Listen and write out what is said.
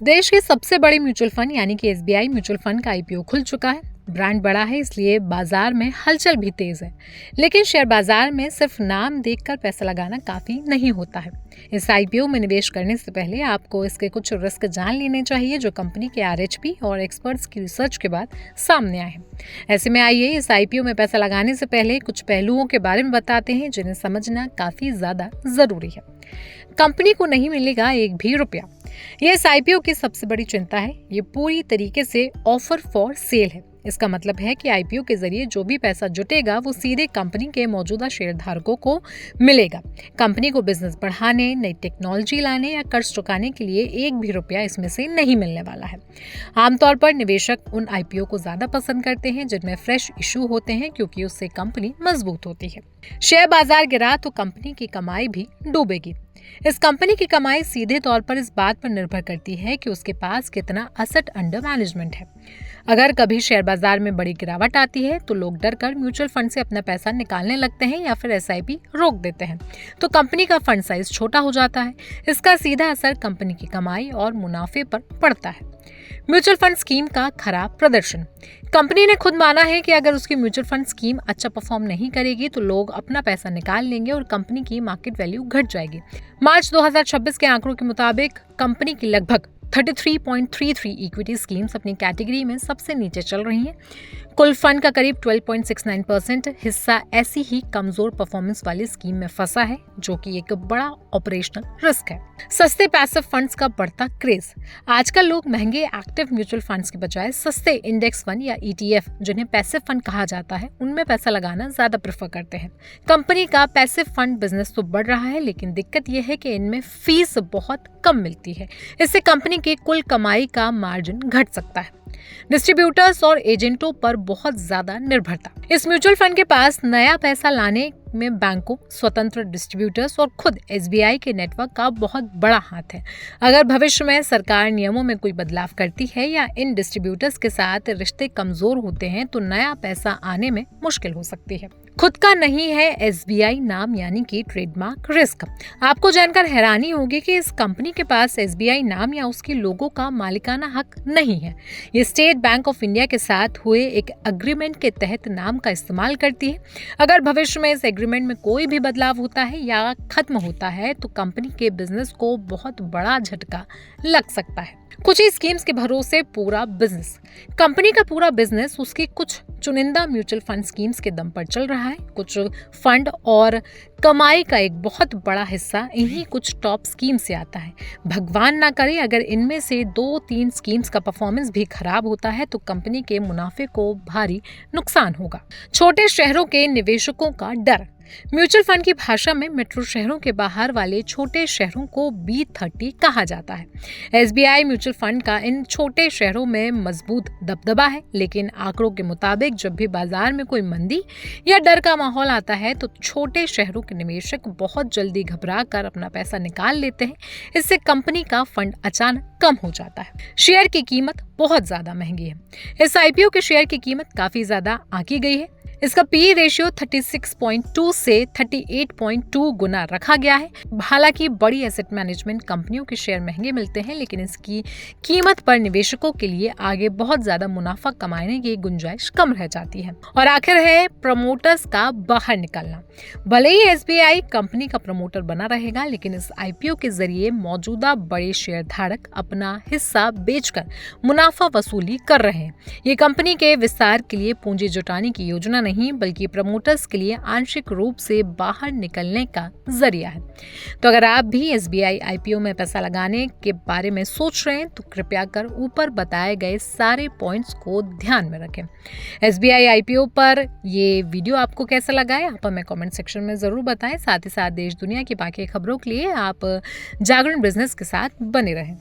देश के सबसे बड़े म्यूचुअल फंड यानी कि एसबीआई म्यूचुअल फंड का आईपीओ खुल चुका है। ब्रांड बड़ा है इसलिए बाजार में हलचल भी तेज है। लेकिन शेयर बाजार में सिर्फ नाम देखकर पैसा लगाना काफी नहीं होता है। इस आईपीओ में निवेश करने से पहले आपको इसके कुछ रिस्क जान लेने चाहिए जो कंपनी के आरएचपी और एक्सपर्ट्स की रिसर्च के बाद सामने आए हैं। ऐसे में आइए इस आईपीओ में पैसा लगाने से पहले कुछ पहलुओं के बारे में बताते हैं जिन्हें समझना काफी ज्यादा जरूरी है। कंपनी को नहीं मिलेगा एक भी रुपया, ये इस आईपीओ की सबसे बड़ी चिंता है। ये पूरी तरीके से ऑफर फॉर सेल है। इसका मतलब है कि आईपीओ के जरिए जो भी पैसा जुटेगा वो सीधे कंपनी के मौजूदा शेयरधारकों को मिलेगा। कंपनी को बिजनेस बढ़ाने, नई टेक्नोलॉजी लाने या कर्ज चुकाने के लिए एक भी रुपया इसमें से नहीं मिलने वाला है। आमतौर पर निवेशक उन आईपीओ को ज्यादा पसंद करते हैं जिनमें फ्रेश इशू होते हैं क्योंकि उससे कंपनी मजबूत होती है। शेयर बाजार गिरा तो कंपनी की कमाई भी डूबेगी। इस कंपनी की कमाई सीधे तौर पर इस बात पर निर्भर करती है कि उसके पास कितना एसेट अंडर मैनेजमेंट है। अगर कभी शेयर बाजार में बड़ी गिरावट आती है तो लोग डरकर म्यूचुअल फंड से अपना पैसा निकालने लगते हैं या फिर एसआईपी रोक देते हैं, तो कंपनी का फंड साइज छोटा हो जाता है। इसका सीधा असर कंपनी की कमाई और मुनाफे पर पड़ता है। म्यूचुअल फंड स्कीम का खराब प्रदर्शन। कंपनी ने खुद माना है कि अगर उसकी म्यूचुअल फंड स्कीम अच्छा परफॉर्म नहीं करेगी तो लोग अपना पैसा निकाल लेंगे और कंपनी की मार्केट वैल्यू घट जाएगी। मार्च 2026 के आंकड़ों के मुताबिक कंपनी की लगभग 33.33 इक्विटी स्कीम्स अपनी कैटेगरी में सबसे नीचे चल रही हैं। कुल फंड का करीब 12.69% हिस्सा ऐसी ही कमजोर परफॉर्मेंस वाली स्कीम में फंसा है जो कि एक बड़ा ऑपरेशनल रिस्क है। सस्ते पैसिव फंड्स का बढ़ता क्रेज। आजकल लोग महंगे एक्टिव म्यूचुअल फंड्स के बजाय सस्ते इंडेक्स फंड या ईटीएफ जिन्हें पैसिव फंड कहा जाता है उनमें पैसा लगाना ज्यादा प्रेफर करते हैं। कंपनी का पैसिव फंड बिजनेस तो बढ़ रहा है लेकिन दिक्कत यह है कि इनमें फीस बहुत कम मिलती है। इससे कंपनी की कुल कमाई का मार्जिन घट सकता है। डिस्ट्रीब्यूटर्स और एजेंटों पर बहुत ज्यादा निर्भरता। इस म्यूचुअल फंड के पास नया पैसा लाने में बैंकों, स्वतंत्र डिस्ट्रीब्यूटर्स और खुद एसबीआई के नेटवर्क का बहुत बड़ा हाथ है। अगर भविष्य में सरकार नियमों में कोई बदलाव करती है या इन डिस्ट्रीब्यूटर्स के साथ रिश्ते कमजोर होते हैं तो नया पैसा आने में मुश्किल हो सकती है। खुद का नहीं है एसबीआई नाम यानी कि ट्रेडमार्क रिस्क। आपको जानकर हैरानी होगी कि इस कंपनी के पास एसबीआई नाम या उसके लोगो का मालिकाना हक नहीं है। ये स्टेट बैंक ऑफ इंडिया के साथ हुए एक एग्रीमेंट के तहत नाम का इस्तेमाल करती है। अगर भविष्य में इस एग्रीमेंट में कोई भी बदलाव होता है या खत्म होता है तो कंपनी के बिजनेस को बहुत बड़ा झटका लग सकता है। कुछ ही स्कीम्स के भरोसे पूरा बिजनेस। कंपनी का पूरा बिजनेस उसकी कुछ चुनिंदा म्यूचुअल फंड स्कीम्स के दम पर चल रहा है। कुछ फंड और कमाई का एक बहुत बड़ा हिस्सा इन्हीं कुछ टॉप स्कीम से आता है। भगवान ना करे अगर इनमें से 2-3 स्कीम्स का परफॉर्मेंस भी खराब होता है तो कंपनी के मुनाफे को भारी नुकसान होगा। छोटे शहरों के निवेशकों का डर। म्यूचुअल फंड की भाषा में मेट्रो शहरों के बाहर वाले छोटे शहरों को B30 कहा जाता है। एसबीआई म्यूचुअल फंड का इन छोटे शहरों में मजबूत दबदबा है, लेकिन आंकड़ों के मुताबिक जब भी बाजार में कोई मंदी या डर का माहौल आता है तो छोटे शहरों के निवेशक बहुत जल्दी घबरा कर अपना पैसा निकाल लेते हैं। इससे कंपनी का फंड अचानक कम हो जाता है। शेयर की कीमत बहुत ज्यादा महंगी है। इस आईपीओ के शेयर की कीमत काफी ज्यादा आंकी गई है। इसका पी रेशियो 36.2 से 38.2 गुना रखा गया है। हालांकि बड़ी एसेट मैनेजमेंट कंपनियों के शेयर महंगे मिलते हैं लेकिन इसकी कीमत पर निवेशकों के लिए आगे बहुत ज्यादा मुनाफा कमाने की गुंजाइश कम रह जाती है। और आखिर है प्रमोटर्स का बाहर निकलना। भले ही एसबीआई कंपनी का प्रमोटर बना रहेगा लेकिन इस आईपीओ के जरिए मौजूदा बड़े शेयर धारक अपना हिस्सा बेचकर मुनाफा वसूली कर रहे हैं। ये कंपनी के विस्तार के लिए पूंजी जुटाने की योजना नहीं बल्कि प्रमोटर्स के लिए आंशिक रूप से बाहर निकलने का जरिया है। तो अगर आप भी एसबीआई आईपीओ में पैसा लगाने के बारे में सोच रहे हैं तो कृपया कर ऊपर बताए गए सारे पॉइंट्स को ध्यान में रखें। एसबीआई आईपीओ पर ये वीडियो आपको कैसा लगा है आप हमें कमेंट सेक्शन में जरूर बताएं। साथ ही साथ देश दुनिया की बाकी खबरों के लिए आप जागरण बिजनेस के साथ बने रहें।